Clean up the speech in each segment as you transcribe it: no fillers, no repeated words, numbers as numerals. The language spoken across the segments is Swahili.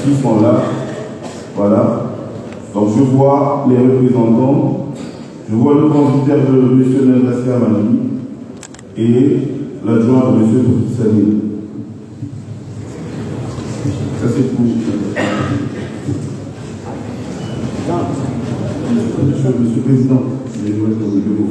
Ils sont là. Voilà. Donc je vois les représentants. Je vois le transitaire de M. Nandassi Amani et l'adjoint de M. Sani. Ça c'est pour. Monsieur le Président, je vais vous mettre au bureau.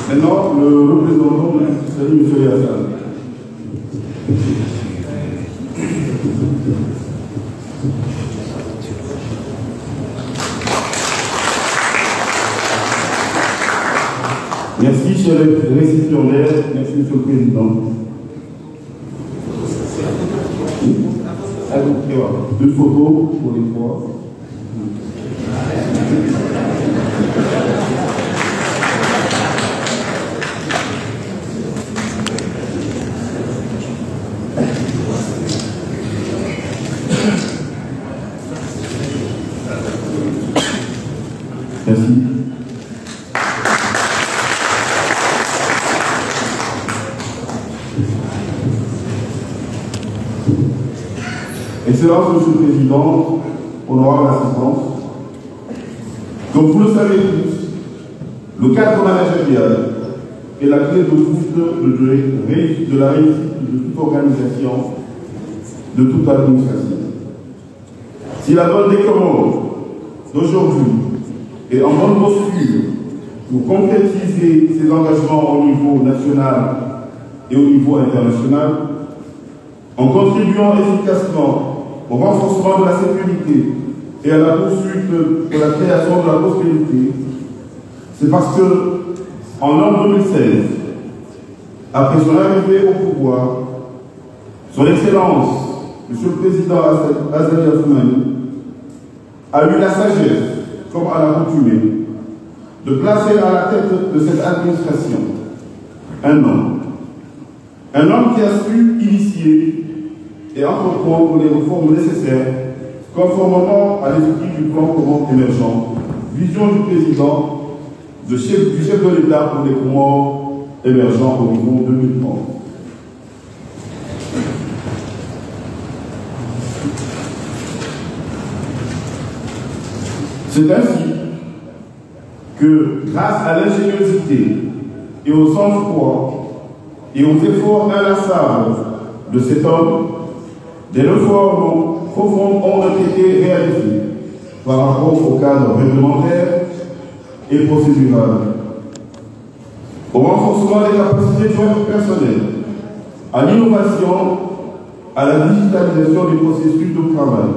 Maintenant, le représentant de M. Hassan. Merci, chers récipiendaires. Merci, Monsieur le Président. Deux photos pour les trois. Merci. Excellence, Monsieur le Président, honorable assistance. Comme vous le savez tous, le cadre managérial est la clé de voûte de la réussite de toute organisation, de toute administration. Si la bonne des commandes d'aujourd'hui est en bonne posture pour concrétiser ses engagements au niveau national et au niveau international, en contribuant efficacement au renforcement de la sécurité et à la poursuite de la création de la prospérité, c'est parce que, en l'an 2016, après son arrivée au pouvoir, son Excellence, Monsieur le Président Azali Assoumani, a eu la sagesse, comme à l'accoutumée, de placer à la tête de cette administration un homme qui a su initier et entreprendre les réformes nécessaires conformément à l'esprit du plan Comores émergent, vision du président, du chef de l'État pour les Comores émergents au niveau 2030. C'est ainsi que, grâce à l'ingéniosité et au sang-froid et aux efforts inlassables de cet homme, des réformes profondes ont été réalisées par rapport au cadre réglementaire et procédural, au renforcement des capacités personnelles, à l'innovation, à la digitalisation des processus de travail,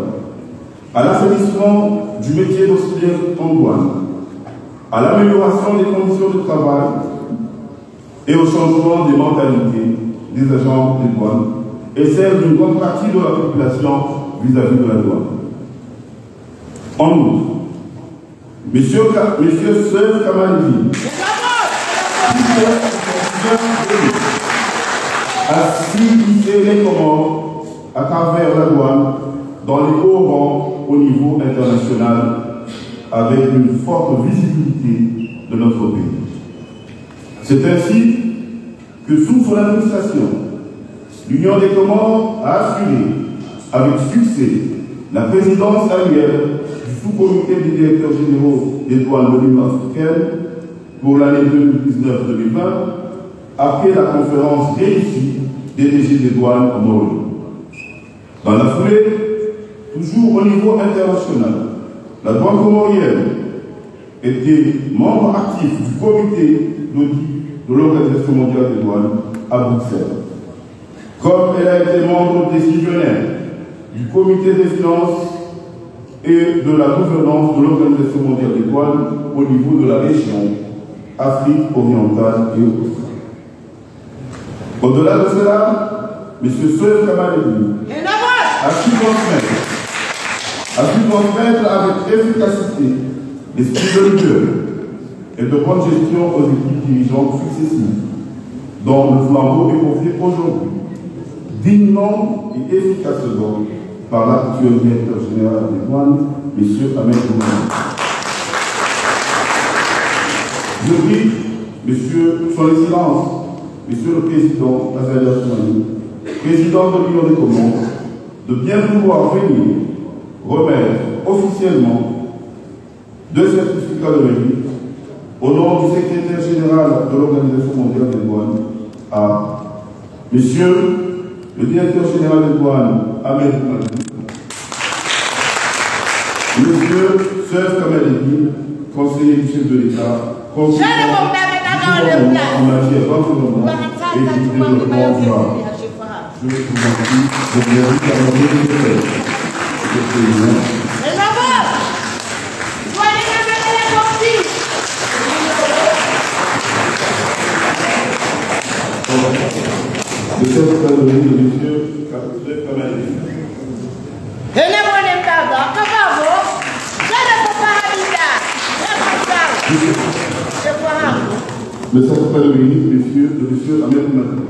à l'assainissement du métier d'auxiliaire en douane, à l'amélioration des conditions de travail et au changement des mentalités des agents des douanes et celle d'une grande partie de la population vis-à-vis de la douane. En outre, Monsieur Seuf Kamali a su lisser les Comores à travers la douane dans les hauts rangs au niveau international avec une forte visibilité de notre pays. C'est ainsi que sous son administration, l'Union des Comores a assuré avec succès la présidence annuelle du sous-comité des directeurs généraux des douanes de l'Union africaine pour l'année 2019-2020 après la conférence réussie des DG des douanes en Mauritanie. Dans la foulée, toujours au niveau international, la douane comorienne était membre actif du comité d'audit de l'Organisation mondiale des douanes à Bruxelles. Comme elle a été membre décisionnaire du comité des finances et de la gouvernance de l'Organisation mondiale des douanes au niveau de la région Afrique orientale et autres. Au-delà de cela, M. Seuf Kamali a su transmettre avec efficacité l'esprit de leader et de bonne gestion aux équipes dirigeantes successives dont le flambeau est confié aujourd'hui, dignement et efficacement, par l'actuel directeur général des douanes, M. Ahmed Boumani. Je prie, Monsieur, Son Excellence, Monsieur le Président Azalia Soumani, Président de l'Union des Comores, de bien vouloir venir remettre officiellement deux certificats de mérite au nom du secrétaire général de l'Organisation mondiale des douanes à Monsieur le directeur général des douanes, Ahmed Boumani, Monsieur Seuf Kamaledi, conseiller du chef de l'État, conseiller en matière d'environnement et du développement durable. Je vous remercie de bien vous le chef de monsieur Kamaledi. Le secrétaire de ministre, monsieur Ahmed Boumani.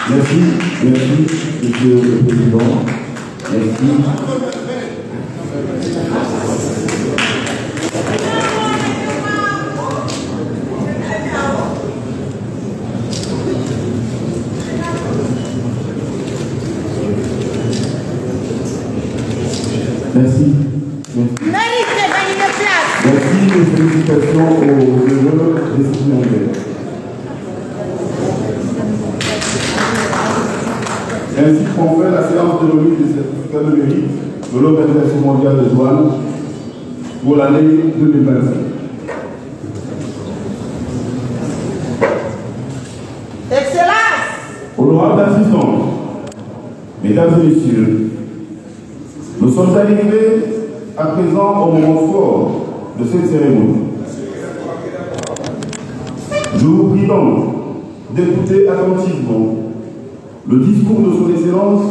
Merci, Monsieur le Président. Merci. Merci. Merci et félicitations aux heureux récipiendaires. Ainsi qu'on fait la séance de remise des certificats de mérite de l'Organisation mondiale des douanes pour l'année 2025. Excellence! Honorable assistante, Mesdames et Messieurs, nous sommes arrivés à présent au moment fort de cette cérémonie. Je vous prie donc d'écouter attentivement le discours de Son Excellence,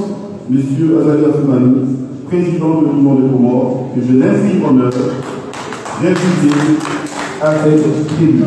M. Azalia Soumani, président de l'Union des Comores, que je n'invite honneur d'inviter à cette tribune.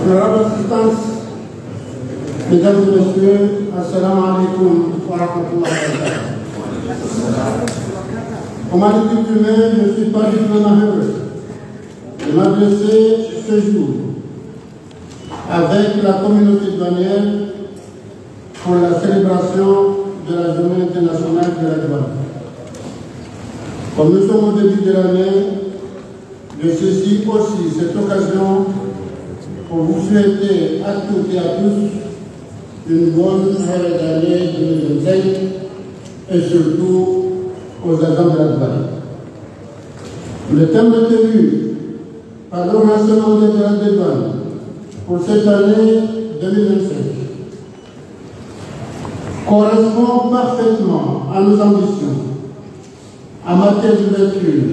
Honorable assistance, mesdames et messieurs, assalamu alaikum wa rahmatullahi wa barakatuh. Comme à l'accoutumée, je ne suis pas du tout heureux de m'adresser ce jour avec la communauté douanière pour la célébration de la Journée internationale de la douane. Comme nous sommes au début de l'année, je saisis aussi cette occasion pour vous souhaiter à toutes et à tous une bonne année 2025 et surtout aux agents de la douane. Le thème retenu par l'Organisation mondiale des douanes pour cette année 2025 correspond parfaitement à nos ambitions en matière d'ouverture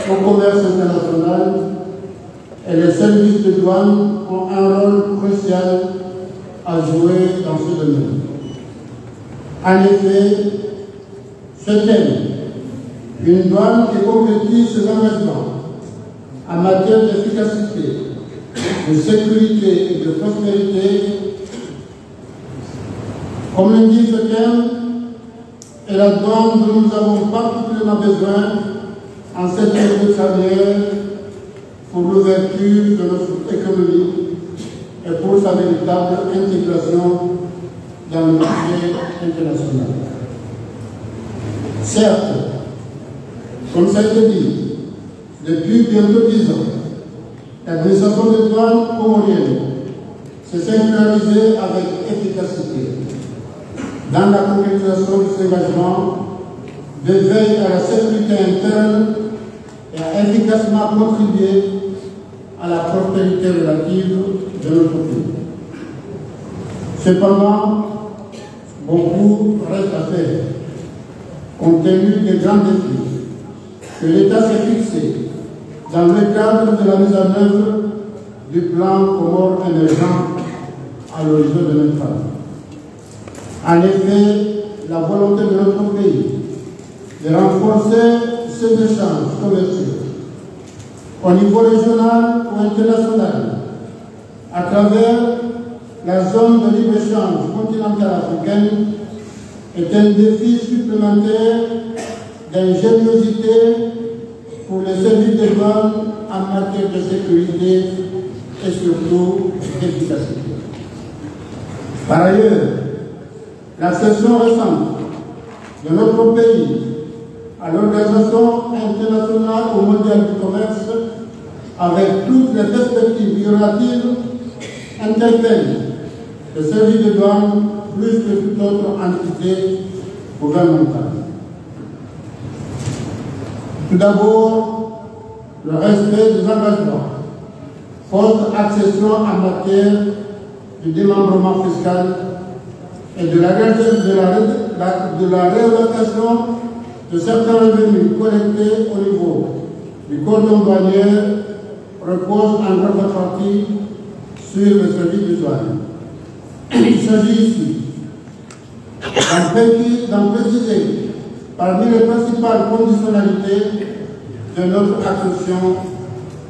au commerce international, et les services de douane ont un rôle crucial à jouer dans ce domaine. En effet, ce thème, une douane qui concrétise ses engagements en matière d'efficacité, de sécurité et de prospérité, comme le dit ce thème, est la douane dont nous avons particulièrement besoin en cette période charnière pour l'ouverture de notre économie et pour sa véritable intégration dans le marché international. Certes, comme ça a été dit, depuis bientôt 10 ans, l'administration des douanes comoriennes s'est singularisée avec efficacité dans la concrétisation de ses engagements de veille à la sécurité interne et a efficacement contribué à la prospérité relative de notre pays. Cependant, beaucoup reste à faire, compte tenu des grands défis que l'État s'est fixé dans le cadre de la mise en œuvre du plan Comores émergent à l'horizon 2030. En effet, la volonté de notre pays de renforcer ces échanges commerciaux au niveau régional ou international à travers la zone de libre-échange continentale africaine est un défi supplémentaire d'ingéniosité pour les services de douane en matière de sécurité et surtout d'efficacité. Par ailleurs, l'accession récente de notre pays à l'Organisation internationale ou mondiale du commerce, avec toutes les perspectives relatives, interpelle le service de douane plus que toute autre entité gouvernementale. Tout d'abord, le respect des engagements, post-accession en matière du démembrement fiscal et de la réallocation de certains revenus collectés au niveau du cordon douanier repose en grande partie sur le service de douane. Il s'agit ici d'en préciser parmi les principales conditionnalités de notre accession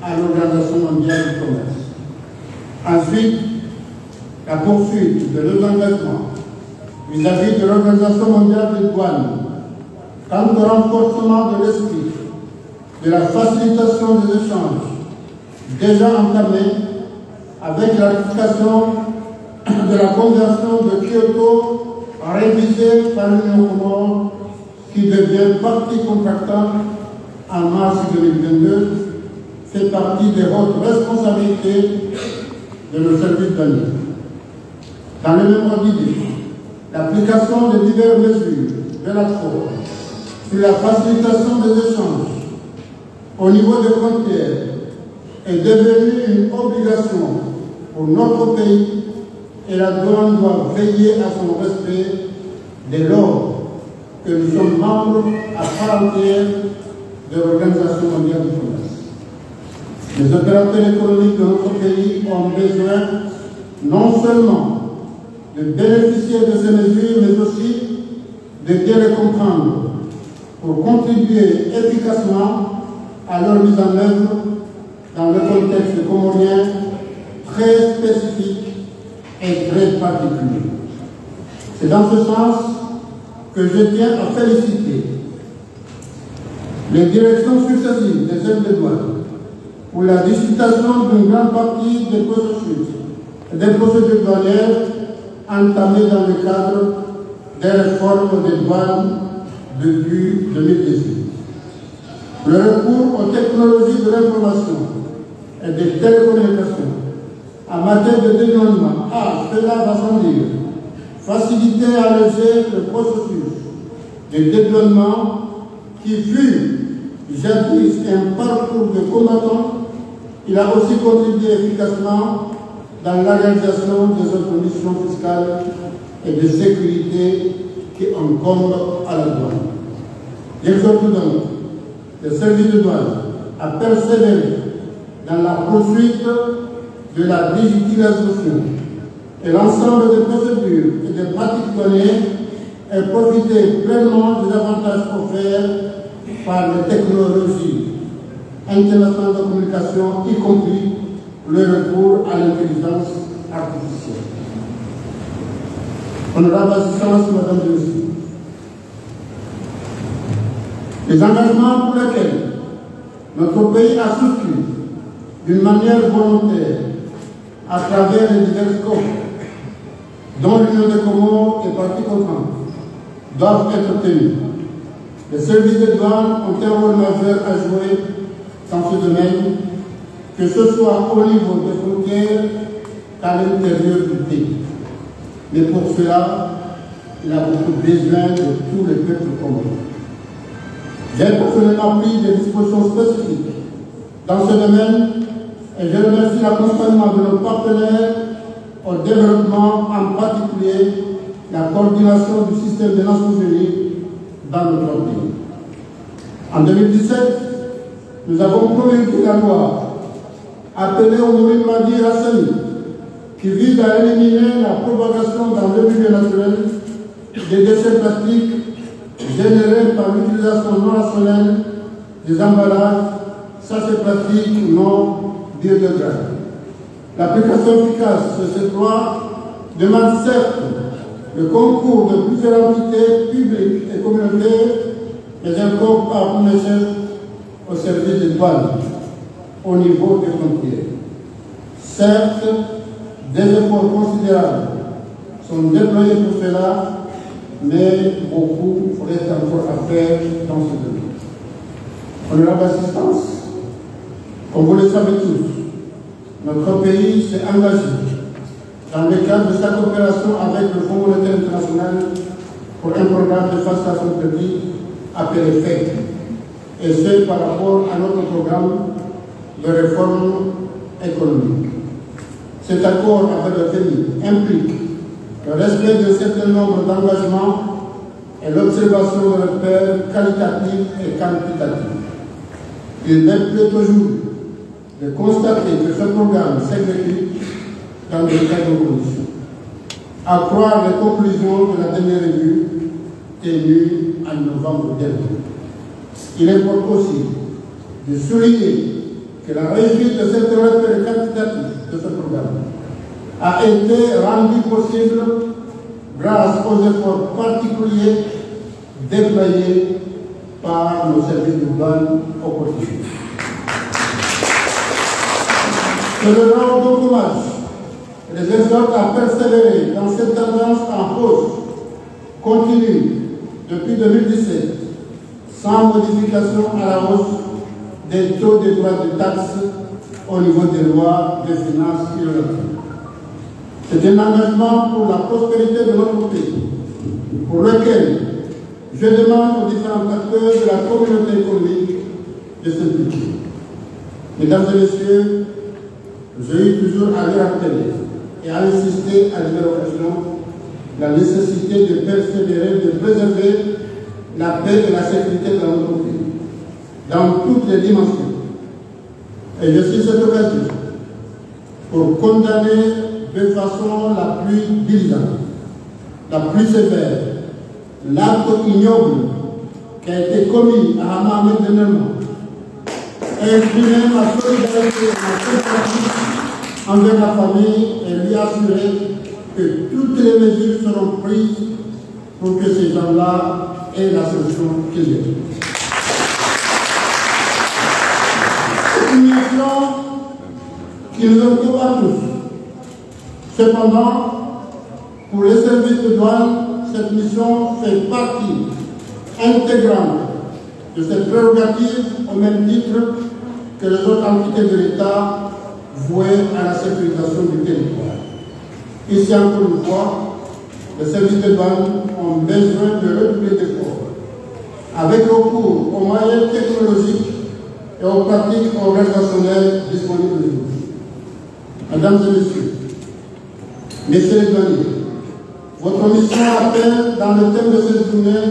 à l'Organisation mondiale du commerce. Ensuite, la poursuite de nos engagements vis-à-vis de l'Organisation mondiale des douanes quant au renforcement de l'esprit de la facilitation des échanges déjà entamés avec la ratification de la convention de Kyoto révisée par l'Union Comore qui devient partie contractante en mars 2022 fait partie des hautes responsabilités de nos services douaniers. Dans le même ordre d'idée, l'application de diverses mesures de l'accord sur la facilitation des échanges au niveau des frontières est devenue une obligation pour notre pays et la douane doit veiller à son respect dès lors que nous sommes membres à part entière de l'Organisation mondiale du commerce. Les opérateurs économiques de notre pays ont besoin non seulement de bénéficier de ces mesures, mais aussi de bien les comprendre pour contribuer efficacement à leur mise en œuvre dans le contexte comorien très spécifique et très particulier. C'est dans ce sens que je tiens à féliciter les directions successives des aides de douane pour la digitation d'une grande partie des procédures douanières entamées dans le cadre des réformes des douanes depuis 2018. Le recours aux technologies de l'information et des télécommunications en matière de dédouanement a, cela va sans dire, facilité et allégé le processus de dédouanement qui fut jadis un parcours de combattants. Il a aussi contribué efficacement dans la réalisation des autres missions fiscales et de sécurité qui incombent à la douane. J'exhorte donc le service de douane à persévérer dans la poursuite de la digitalisation et l'ensemble des procédures et des pratiques douanières et profiter pleinement des avantages offerts par les technologies internationales de communication, y compris le recours à l'intelligence artificielle. Honorable Assistance, Madame et Messieurs, les engagements pour lesquels notre pays a souscrit d'une manière volontaire à travers les divers scopes dont l'Union des Comores est partie prenante doivent être tenus. Les services de douane ont un rôle majeur à jouer dans ce domaine, que ce soit au niveau des frontières qu'à l'intérieur du pays. Mais pour cela, il a beaucoup besoin de tous les peuples communs. J'ai personnellement pris des dispositions spécifiques dans ce domaine et je remercie l'accompagnement de nos partenaires au développement, en particulier la coordination du système des Nations Unies dans notre pays. En 2017, nous avons promulgué la loi appelée Omuri Madi Hassani, qui vise à éliminer la propagation dans le milieu naturel des déchets plastiques générés par l'utilisation non rationnelle des emballages, sachets plastiques non biodégradables. L'application efficace de cette loi demande certes le concours de plusieurs entités publiques et communautaires, mais encore par pour chef au service des douanes au niveau des frontières. Certes, des efforts considérables sont déployés pour cela, mais beaucoup reste encore à faire dans ce domaine. Honorable Assistance, comme vous le savez tous, notre pays s'est engagé dans le cadre de sa coopération avec le Fonds monétaire international pour un programme de facilitation de crédit appelé FEC, et ce par rapport à notre programme de réforme économique. Cet accord avec le FMI implique le respect d'un certain nombre d'engagements et l'observation de repères qualitatifs et quantitatifs. Il m'est plaît aujourd'hui de constater que ce programme s'exécute dans de telles conditions. À croire les conclusions de la dernière revue tenue en novembre dernier. Il importe aussi de souligner que la réussite de cette repère quantitatif de ce programme a été rendue possible grâce aux efforts particuliers déployés par nos services de douane au quotidien. Je leur rends donc hommage et les exhorte à persévérer dans cette tendance en hausse continue depuis 2017, sans modification à la hausse des taux de droits de taxes au niveau des lois de finances irrelatives. C'est un engagement pour la prospérité de notre pays, pour lequel je demande aux différents acteurs de la communauté économique de s'impliquer. Mesdames et messieurs, j'ai eu toujours à le rappeler et à insister à diverses occasions la nécessité de persévérer, de préserver la paix et la sécurité dans notre pays, dans toutes les dimensions. Et je suis cette occasion pour condamner de façon la plus diligente, la plus sévère, l'acte ignoble qui a été commis à Ahmed Benelman, et exprimer ma solidarité et ma sympathie envers la famille et lui assurer que toutes les mesures seront prises pour que ces gens-là aient la solution qu'ils veulent. C'est une mission qui nous occupe à tous. Cependant, pour les services de douane, cette mission fait partie intégrante de cette prérogative au même titre que les autres entités de l'État vouées à la sécurisation du territoire. Ici encore une fois, les services de douane ont besoin de redoubler d'efforts avec recours aux moyens technologiques et aux pratiques organisationnelles disponibles. Mesdames et messieurs, messieurs les douaniers, votre mission appelle dans le thème de cette journée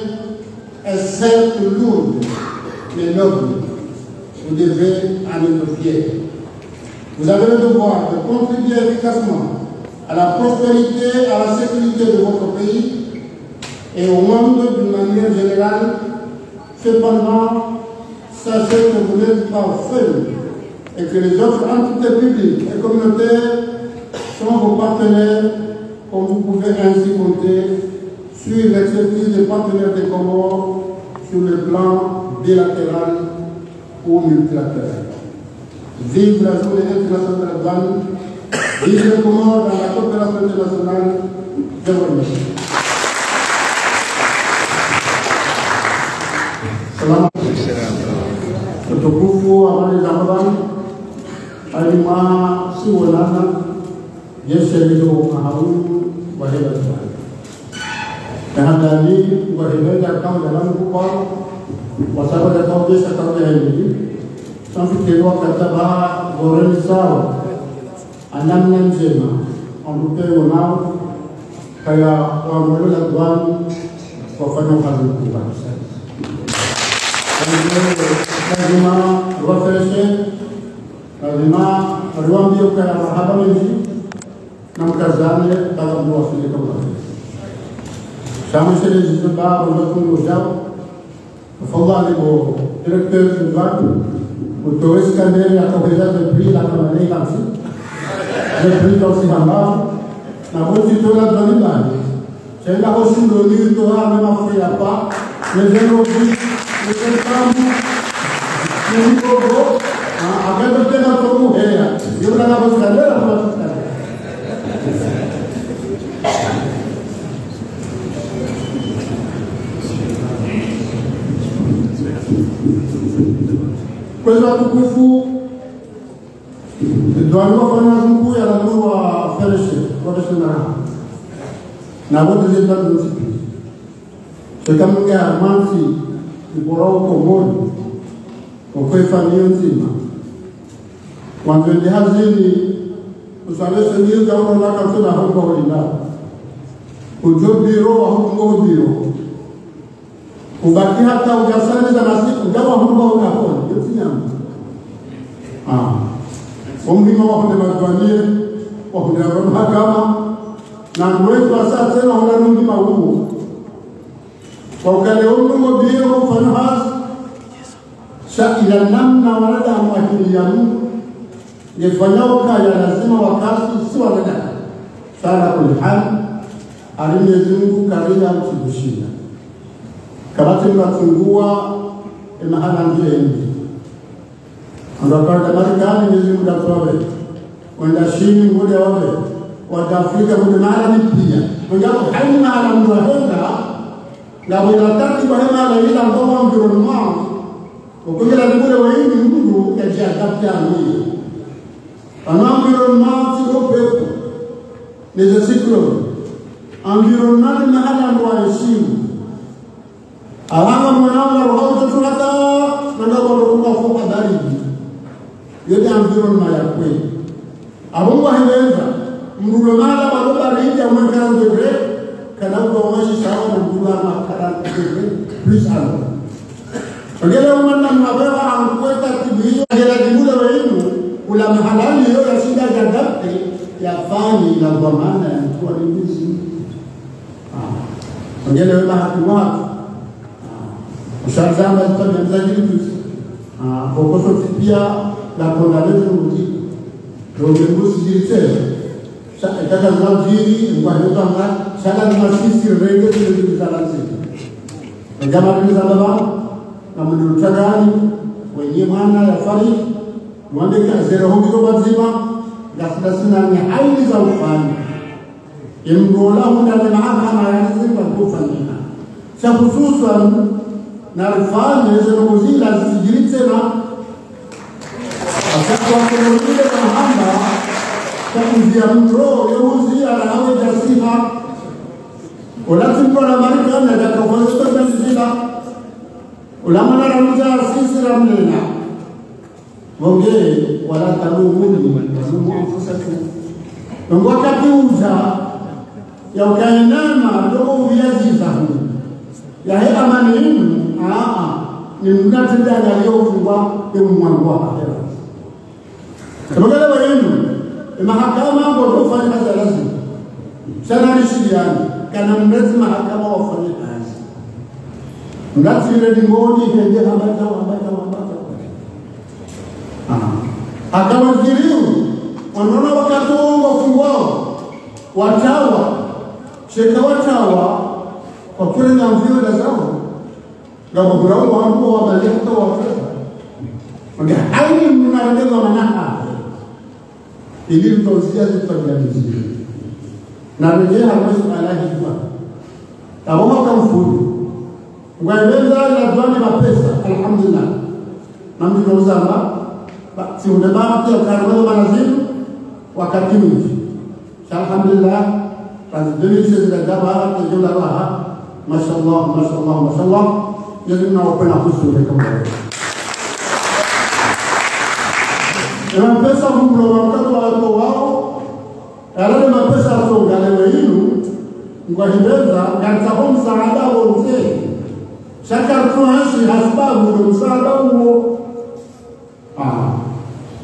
est certes lourde, mais noble. Vous devez en être fiers. Vous avez le devoir de contribuer efficacement à la prospérité, à la sécurité de votre pays et au monde d'une manière générale. Cependant, sachez que vous n'êtes pas seuls et que les autres entités publiques et communautaires sont vos partenaires, comme vous pouvez ainsi compter sur l'exercice des partenaires des Comores sur le plan bilatéral ou multilatéral. Vive la journée internationale de la douane, vive les Comores dans la coopération internationale. Je vous remercie. Salam. Utukufu amani za Ramadhani alima si wanana yeselido mahaulu wahela tuwai kahadani wahela kau dalam kupar wasabada kau desa kau jahili sampai keluar kata bah goreng sah anam nanjema amruke wanau kaya wamulu laguan wafano kalu kupar lazima wafreshe, lazima ruang dia kaya mahaba menji, nam kazanle dalam dua sini kembali. Sama sekali jika untuk mengucap, kefalah ibu direktur tuan, utuiskan diri atau kerja diberi dalam mana kami, diberi kursi hamba, namun situlah beriman. Sehingga usul dunia itu memang free apa, menjadi Jadi kamu, ini kau, agar berkenaan kamu ya, dia bukan apa sekali, apa sekali. Kuasa kufu, dua orang kufu yang lalu profesional, namun dia tidak bersih. Sekarang dia masih Iborao Komori, kwa familia nzima. Wangende hazini, usalese niyo jauro laka tuna hongo holinda. Ujo biro wa hongo biro. Ubaki hata ujasane za nasiku, jawa hongo unakoni, yote nyamu. Omlima wahonde mazuanie, wahonde mahakama, na mwetu asa tena honga mlima huu. Kwa ukale ungu biro kufanya hasi, ila namna wanadamu wakiliamu, nifanyao kaya lazima wakati si wanadamu. Sana kulihani, Mwenyezi Mungu karia msikushinda. Kabati mnatungua mahala njia hindi. Andakanda Marekani Mwenyezi Mungu datuwawe. Wenda shini mwode wawe. Wada Afrika mwode mahala nipia. Wendapo haini mahala mwahenda. Na wenataki kwa mahala ila mkoma environnement. Ukungela mwode wa hindi mwudu ya jiadapti amini. Environnement tiko pepo. Neze cyclone. Environnement ni mahala mwaheshimu. Alama mwanaume roho tuturata ndio wanakuwa kwa baridi. Yote environment ya kweli. Abongo hiweza mrulomala bado baridi ya mwaka degree kana uongozi sawa na mduana plus alo ngele umana mabeba amkweta tibiyo ngela dimula wenu ula mahalali yo ya shida gadapte ya fani na kwa maana ya mtu alimbizi ngele wema hakiwatu ushazama zitonya mzajiri kokoso pia la kondalezo mudi rogembusi jiritele kaka zanjiri kwa hiyo kama shala ni masisi rege zile zalanzi kama vile baba na mlutagani wenye maana ya fari mwande kazero hongiro bazima gasina ni haili za ufani imgola hunda na mahakama ya zimba kufanyika cha hususan na rufani hizo muzila zijiritena akakwa kumudile mahamba kwa mtro yomuzi alawe jasiha olatimpo la marikana ya kafasto benzila ulamana ramza sisi ramlena wonge wala talumuni mungu wakati uza ya ukainama ndogo viazi zahu ya he amani inu ni mnatenda yaliyofungwa mwangu wa ahera tabagala wenu mahakama ambapo kufanya kazi lazima sana rishiani kana mrezi mahakama wafanye kazi ngati ile dimoni hende habata akawaziriu wanaona wakati wao fungwao watawa sheka watawa kwa kile na mvio la zao ngabo brao wangu wa baleta wa fedha ndio haini mnarejea manaka ili mtozia zitabilizi na rejea hapo alahi kwa taboka kamfuru ngweleza la dwani mapesa alhamdulillah namdi nozamba si unabaki ukarama manazim wakati mwingi alhamdulillah tanzili sisi daba tujula raha mashallah yazimna upena kusuri kama pesa mbulo wakati wao wao alale mapesa songa leo hinu ngwahibeza ngataho msaada wote shaka tuashi hasbabu msaada huo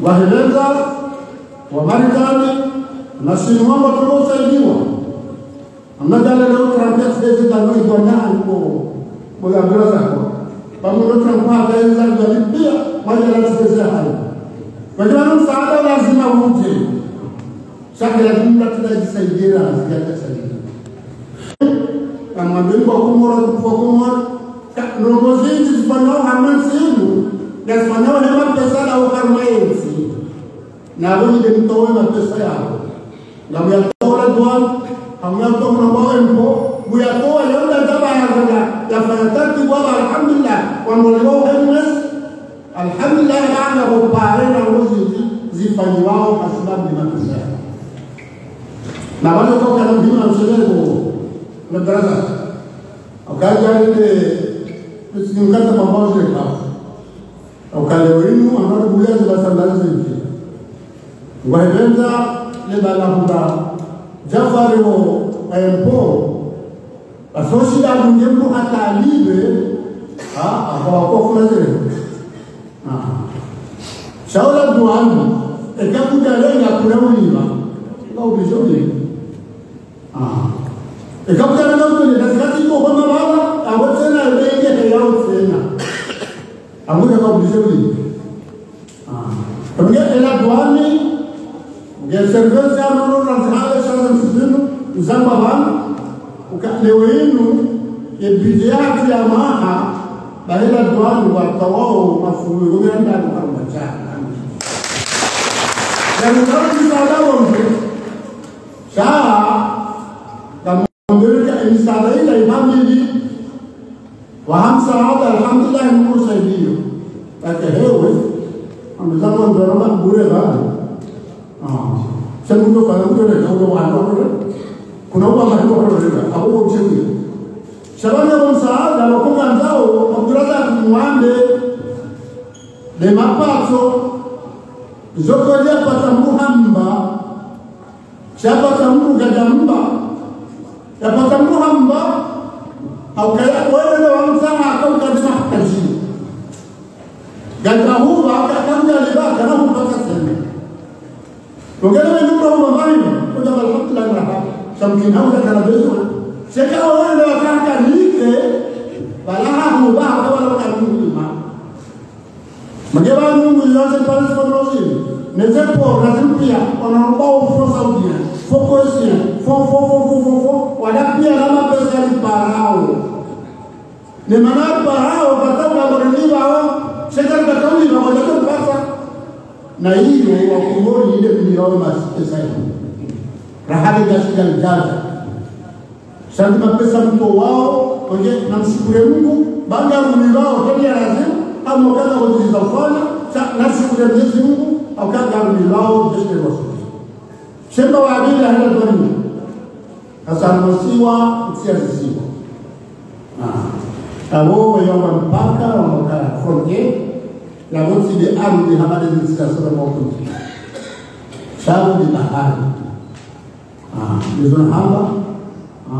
wahibeza wa Marekani na sinema tunasaidiwa amnadala leo Trump sisi tangu idwana huko moja bila zako pamoja Trump hataanza kulipia moja la sisi hapo kwa hiyo msaada lazima uje shaka la jumla tunajisaidia zikasaidia kama ndio kumora kufokumwa nongozi zifanyao hamansimu gasifanyao hema pesa na ukarmaensi na wao ndio mtoe pesa yao na mtoa dwan hamnato mnao mpo kuyatoa yona tabaya ya fanatati wa alhamdulillah wa ndio hemwes alhamdulillah baada ya kupare na ngozi zifanyao kwa sababu ni mapesa na wale kutoka na mbinu na mshireko na darasa akaja ile tusimkata pamoja kwa ukalewinu ambapo bulia zibasandaza hivi wahenza le balamba Jafaro ayempo asoshi da ndembo atalibe akawakofu nazire shaula duani ekakuja lenga kulauliwa ngaubishoni ekakuja lenga kulauliwa nazikati kwa mabala awotena lenge yao tena amuja ngaubishoni Kemudian ela duani dia server sama orang hal sama sunu zambahan ukat lewinu ebidia dia maha bahila duani watawau mafulu ganda bukan dan kalau kita lawan sah kamu memberikan insyaallah dari family waham sahabat alhamdulillah umur saya dia kata hewe zaman zaman bure kan sebelum kalau tu ada orang kuna orang ada aku cakap sebenarnya bangsa dalam hukum tahu Abdullah Muhammad lima paso zokolia pata muhamba siapa tamu gadamba yapata muhamba au kaya wale wamzama akauka dima kaji ganda huwa akakanja libaka na mpaka sema ngene ndio mama mimi kwa alhamdulillah rahma samkin hauka kana bezo seka wale wakaka nike balaha huwa wala kanuma mageba Mungu yote pale kwa nezepo nazipia wanaambao fursa udia fokosia fo wanapia lama pesa ni parao ne maana parao bataka barani wao shekari batawi na wajatoa pesa na hiyo wakongoni ile milioni pesa hiyo rahadi gasika jaza sasa mapesa mko wao onge namshukuru Mungu baada ya kumilao hadi lazima ama kaza wazifanya nashukuru Mwenyezi Mungu au kaza milao jeshi la Waswahili shamba wa bila hata doni asanosiwa usiasiwa abo wayomba mpaka wa frontier la wote de arme hamada zisasura moko shabu ni bahari hizo hamba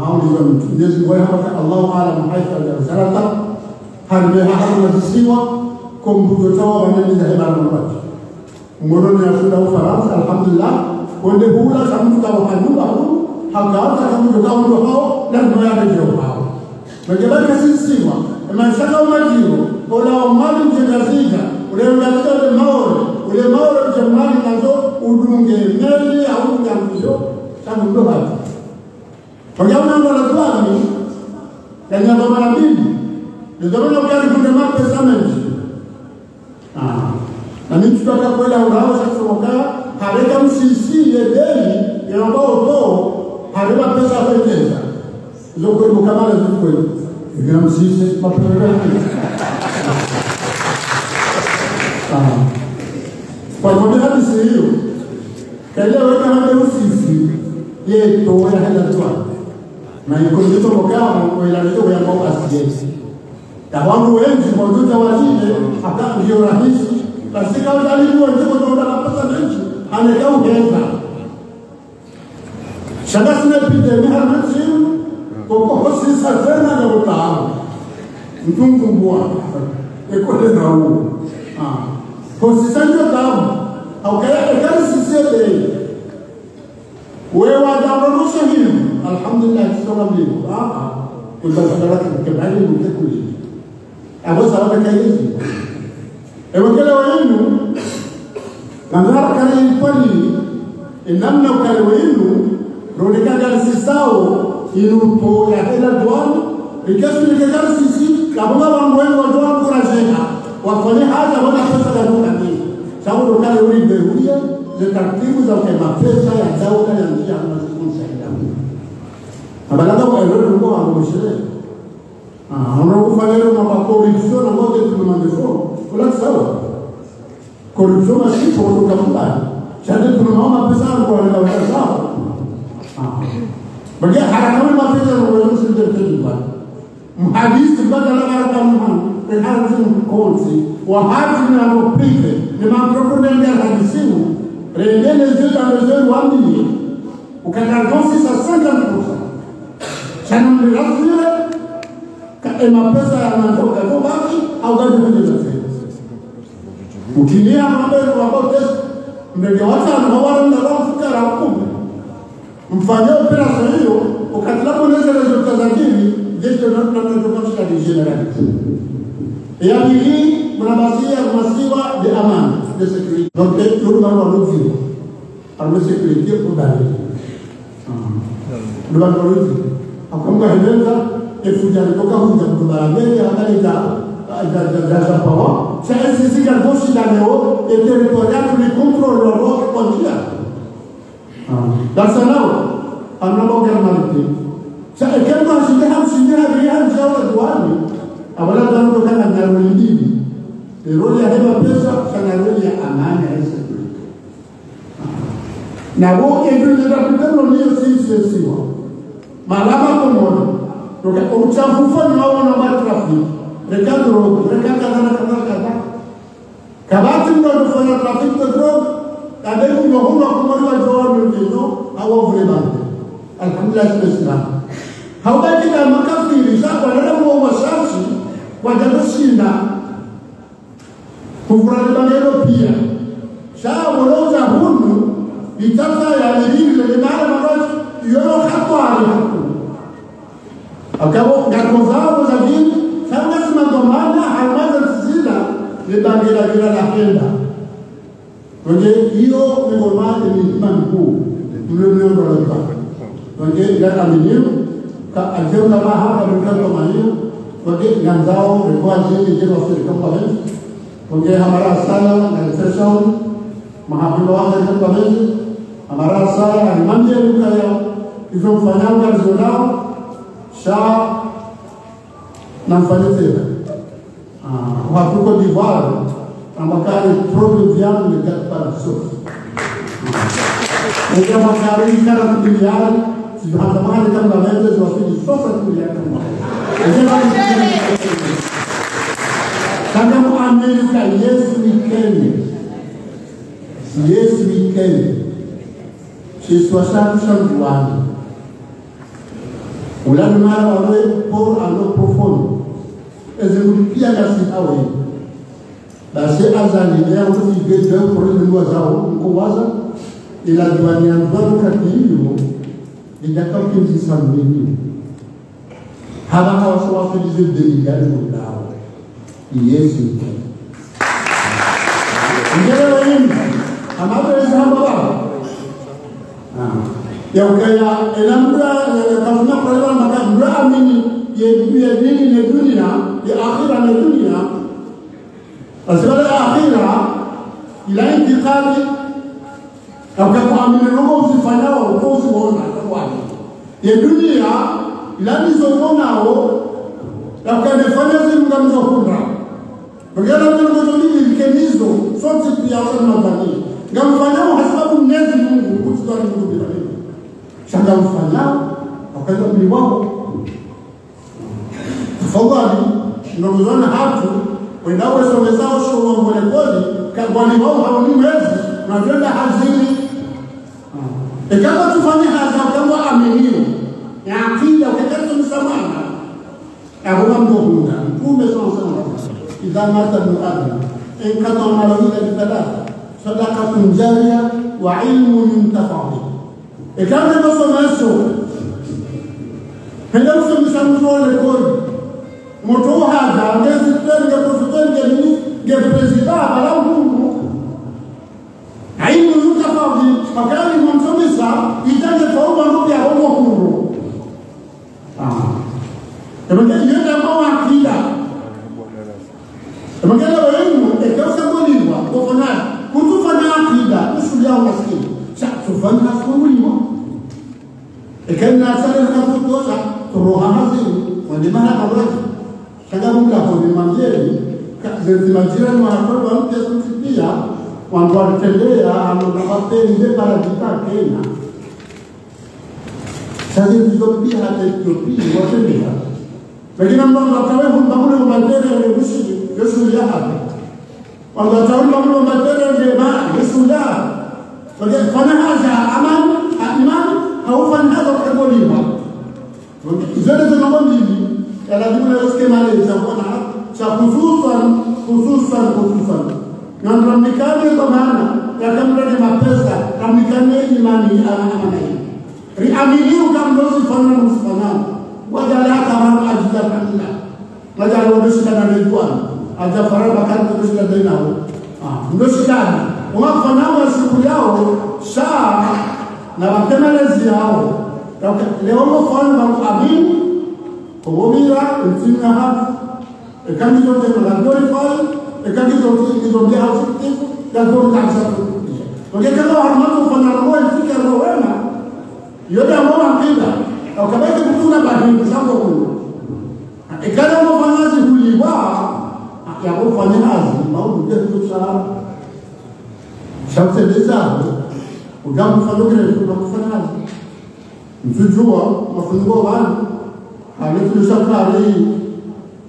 au hizo Mwenyezi Mungu hapa Allahu a'lam haifa al-salata harbe hapo zisiwa kombuto tawa wanani za hema mabati mwono ya shule Ufaransa alhamdulillah wende hula samu kwa hanuba hakaanza kama ndio hao na ndio yake hao Bagaimana sisiwa maisha majiro ola mali mjengaziga ule unataka ule maoro jamani nazo udunge meli au ngamio sana ndo hapo Bagaimana ndo lazima kanya baba bibi ndio ndio kuna mapesa mengi na mimi tutaka kwenda urao sasa kwa hareka msisi yedeni yanao to hareba pesa pekeza zoko mkamala ziko ndio msisi mapema kwa maana hadi hiyo kaja weka hadi msisi yeto ya hela tu na yuko ndio mkao kwa ila ndio ya mambo asiyesi tawangu wengi mwanzo wazile hata ndio rahisi basi kama dalili wao ndio wanapata mengi anakaa uheza shaka sina pite mihar msimu kwa sisi sana na utamu mtungu mbwa ekole na huo kwa sisi ndio tamu au kaya sisi wewe wadaorosha hivi alhamdulillah sio mbili kutabadala kibali mtakuli abo sawa kaidi ewekele wenu ngara kale kwani namna ukale wenu rodeka gari sao inupo ya hela duani ikasu ni gari sisi kama wangu wenu wajua kurajeka wafanye haja wana pesa za duka ni sababu ukale uli behuria za taratibu za kema pesa ya daula ya njia msaidia abalaga kwa leo ndio wangu mshire unakufanya mambo corruption na moja tunamandefo kula sawa corruption basi kwa kutoka Jadi tunaomba pesa kwa wale sawa. Bagi haramu mapesa wao sisi mhadisi badala ya kama hadithi mkonzi wa hadithi na mpike ni mambo ndio hadisimu rendele zetu ambazo waamini ukatangosi sasa 50% sana ni lazima kama pesa yanatoka kwa baki au gani ndio ukilia mambo kwa pesa ndio watu wanawala na wafukara huko mfanye operation hiyo ukatlapo neza resulta za dini jeshi la tunatoka kwa generality ya hii mnabasia masiwa de amani de sécurité donc tout le monde va vivre par la sécurité pour d'aller ndio ndio akamga heleza efuja kutoka huko kwa mbele habari za pawa sasa sisi kama bosi la leo et territorial ni contrôle le rock frontière dans ça là on a pas garanti ça et quand on s'est rien jawa douane awala tanto kana na wengine roli ya hewa pesa kana roli ya amani ya security na wote ndio tunataka ndio sisi sio malama komodo toka uchafu fanya wao na traffic rekadro rekadana kadha kabati ndio kufanya traffic de drogue kadri mmoja kwa mmoja wa joa ndio au vraiment alhamdulillah haubaki na makafiri zako wanaenda kwa washashi kwa jadoshinda kufurani maneno pia shaa waloza hunu itata ya liriri le mara maraji yoyo hatwari haku akabo gakozao za dini sanga simadomana halmaza tizila libangira gira la henda kwenye hiyo migomani ni imani kuu mlionendo la mpaka kwenye gata miniu ka ajeuna maha kabukato maniu kwenye ganzao rekwa jini jino siri kampameni kwenye hamara sana na session mahapilo wanga kampameni hamara sana na manje luka yao hizo mfanyanga zonao sha na mfanyitega watuko d'Ivoire amakari produit viande ne gâte pas la sauce. Et amakari 40 milliards, si vous avez demandé comme la même chose, vous avez dit 60 milliards comme moi. Et j'ai pas dit quand on amène yes weekend, chez 60 chambouans. On l'a demandé pour un eau profonde. Et je vous dis, bien merci à vous. Basi azali leo kufikia kwa ndugu zao mkowaza ila diwani ya ndoto katiyo ndakao kinzi samini haba hawasawa kujize deligari mudao Yesu ngelo yini ambapo hamba ya ukaya elambra kafuna kwa makabra amini ya dini na dunia ya akhira na dunia السؤال الأخيرة إلى انتقال أو كقوامين الرموز الفناء والقوس والنع كقوامين الدنيا إلى نزولنا لو كان الفناء زي مغمزونا بقال لك المدني الكنيزو صوت البياض المدني قام فناء وحسبه الناس المنزل وصدر المدني شغل الفناء أو كذا بلواه تفضلي نقولنا هاتو wendawe somezao shuwa mwelekoni kwani wao hawani mwezi na vyenda hazini kama tufanye haza kama aminio ya akida ukitaka msamana abuwa mdohunda mtume sana idha mata ibn adam in kata malawila bithalatha sadaqatun jariya wa ilmun yuntafa bihi kama tunasomesho henda kusomesha mwelekoni moto haja ngezi tenge professeur ngeni nge president ala mungu aimu yutafaudi makali monsomesa itaje fauma ndoki ya homo kuro ebenge yenda kwa akida ebenge leo ekausa moliwa kufanya kutufanya akida usulia umaskini cha tufanya kumulima ekena sala kutosha turoha hazini wandimana kabla kaya munga honi manjeri kazi majira ni wanakopa mpya kusikia wangu walitembea anonabate nde para jita Kenya sasa Ethiopia hata Ethiopia watembea lakini mbona watawe mbamule mbandere ya Yesu ya hapa wanda watawe mbamule mbandere ya Yesu ya kwa fanya haja amani imani haufanyi haja kwa bolima zote zinabondili lazima usikemale chakona cha hususan na mikane kwa maana ya kamera ni mapesa na mikane imani ana riaminiu kamdozi fana musfana wajala kama ajida kana wajala wabishika na nedwan aja faraba kan kubishika bainao ndoshikana wafana wa siku yao saa na wakemelezi yao leo mfano wa amini Komira insinga hatu ekandi zote la glorify ekandi zote ndio hausikivu ya ndio kabisa kwa kama harmano fanya roho ifike roho wema yote ambao mpinga au kabaki kufuna bahini sango huko ekana mfanyaji kuliwa ya kufanya kazi au ndio kusala shamse dezabu ugamu falogere kufanya kazi mjujua mafungo wanu Alitulisakari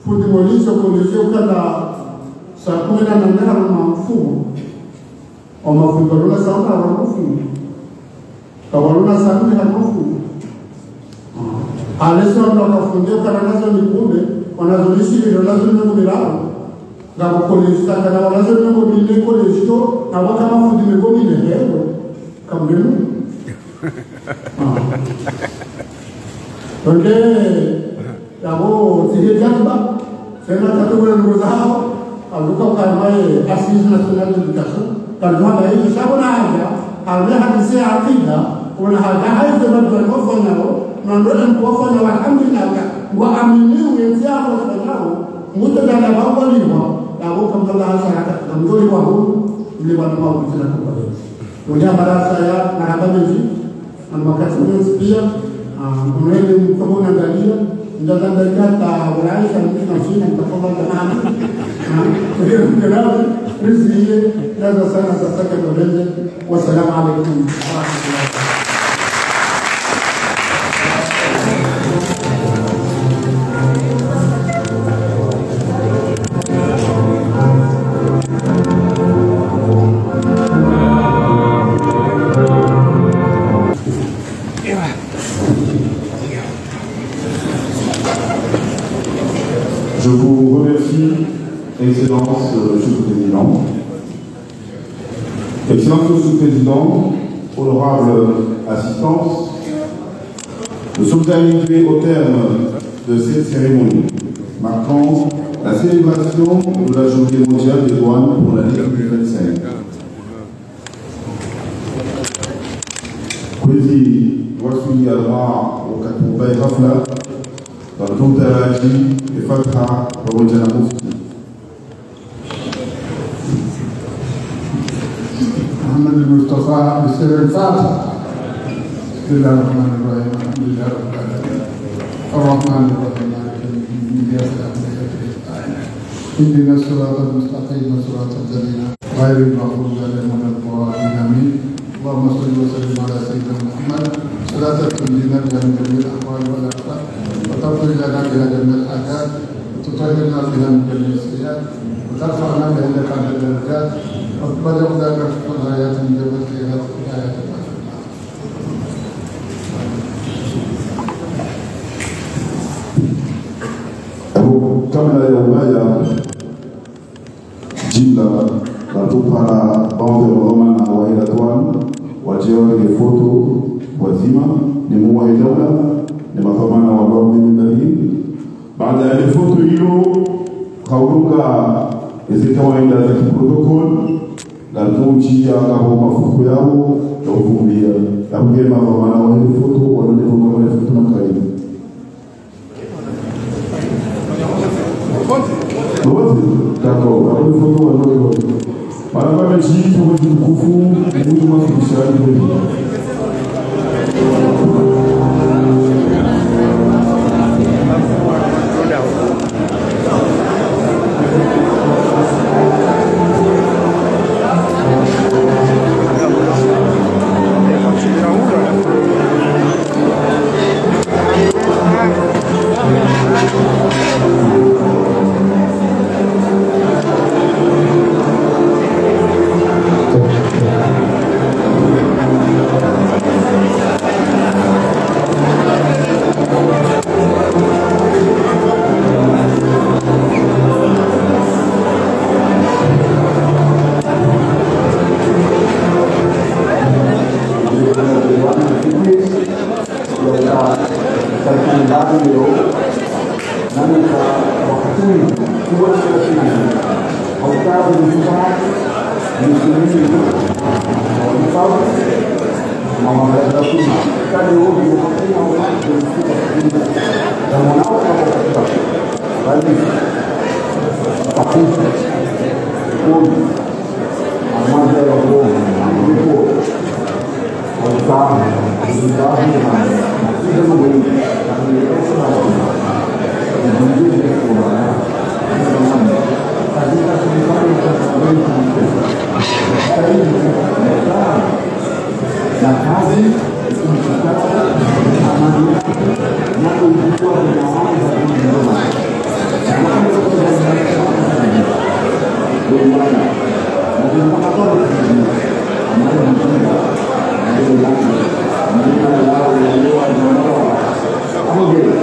fundi moliso kulisio kada saa 18 haruma mfumo o mafungo la sauta haruma mfumo kawaluna saa 4 haruma mfumo Alesio wanafundia kana nazo ni kumbe wanazolishi ndio lazima ndio milao na kukoleza kana wanazo ndio bile kolesto na wakama fundi mgomi ne leo kamdenu Oke yabo tihe jamba sena kategori ngozao aluka karmae asisi nasional education kalma bayi sabona haja alme hadisi akida ona haja haide badwa kofanyao nandole mkofanya alhamdulillah wa aminu wenzao wafanyao mutadala bawaliwa yabo kamdala hasarata kamdoli wao ile watu wao kutana kwa ndio barasa ya mahabaji na makasini pia Kemudian kemudian dari datang dari kata Ulai sampai nasi yang terkembang tanam. Kemudian rezeki dan rasa kemudian wassalamualaikum warahmatullahi wabarakatuh. Je vous remercie, Excellence le Sous-Président. Excellence le Sous-Président, honorable assistance, nous sommes arrivés au terme de cette cérémonie, marquant la célébration de la Journée mondiale des douanes pour l'année 2025. Kwezi wasuli alwa wakati mbaye hafla Taraji Fatha pamoja na mufti Muhammad al-Mustafa Bisir al-Fatah. Bismillahirrahmanirrahim. Alhamdulillah Rabbil Alamin. Ar-Rahman Ar-Rahim. اهدنا الصراط المستقيم صراط الذين غير المغضوب عليهم ولا الضالين آمين. اللهم صل وسلم على سيدنا محمد صلاة تنجينا بها من جميع الأحوال والآفات وتغفر لنا بها جميع الحاجات وتطهرنا بها من جميع السيئات وترفعنا بها لك عند الدرجات وتبلغنا برفق الغايات من جميع الخيرات والآيات kabla ya ubaya jimla natupana baadhi ya Roma na wailatwan wajeuri foto wazima ni muwa idola ni mathamana wa Roma mimi baada ya foto hiyo kaunga ezikawaida za protocol la tuchi ya kama mafuko yao ya kuvumbia ya kugema mathamana wa foto wanaofunga wale foto na karibu D'accord, alors il faut nous avoir Madame Belgique, pour votre microphone, vous demandez de se faire Okay.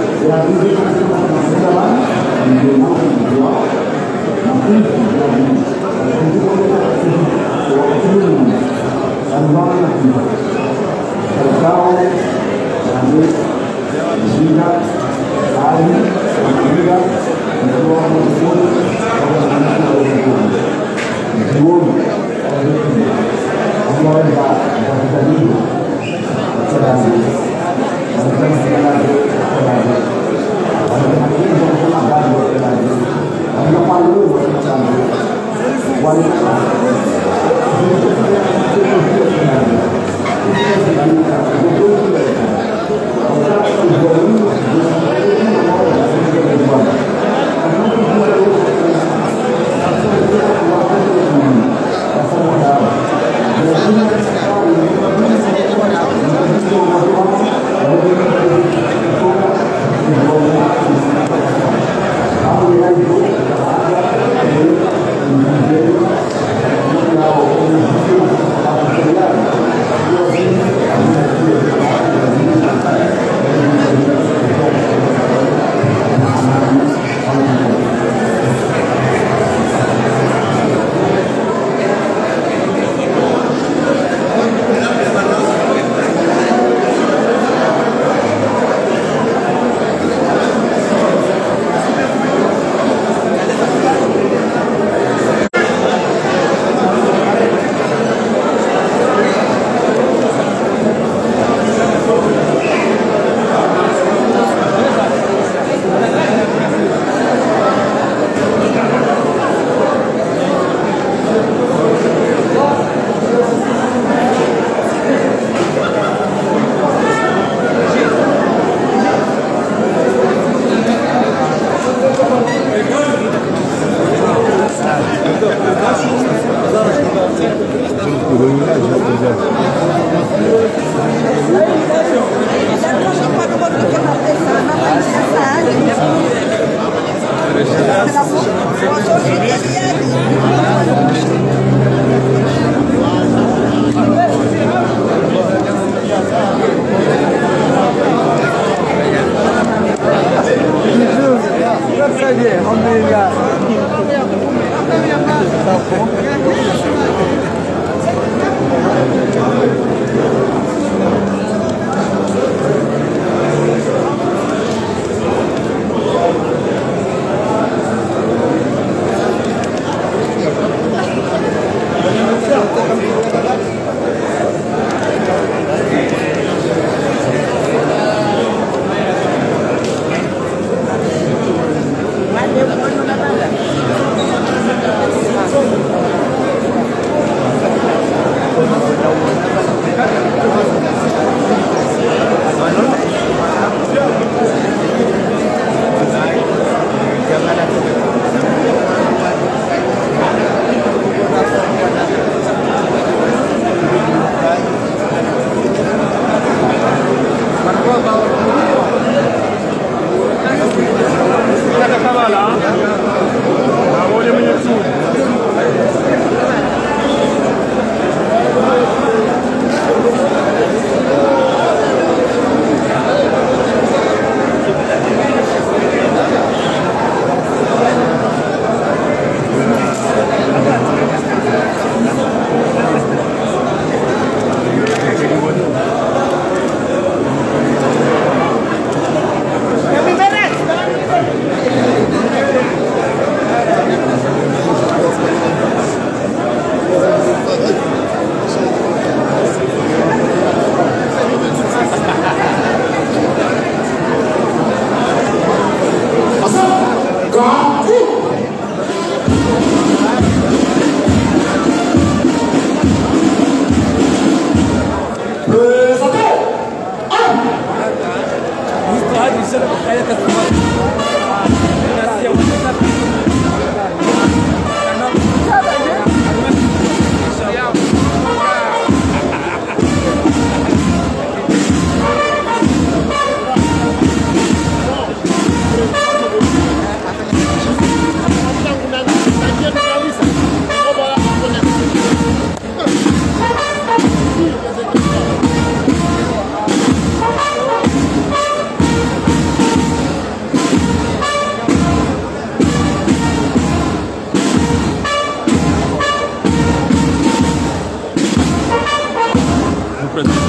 presque.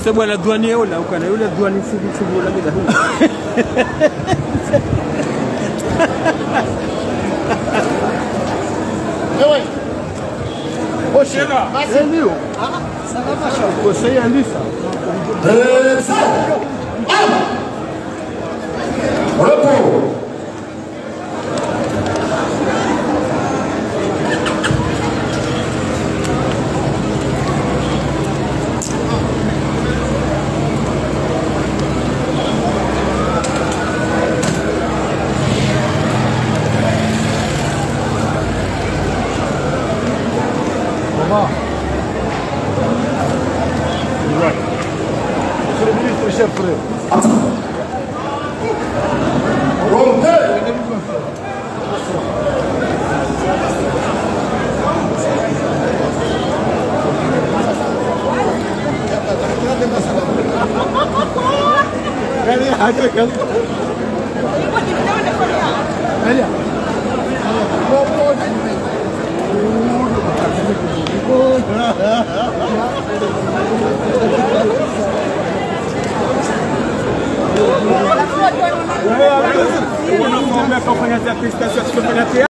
C'est bon la douane là, ou quand la douane ici, c'est bon la Eh oui. Oxe, é mil. Você é ali, Repos. Monsieur le ministre, chef frère. On a fait un accompagnateur,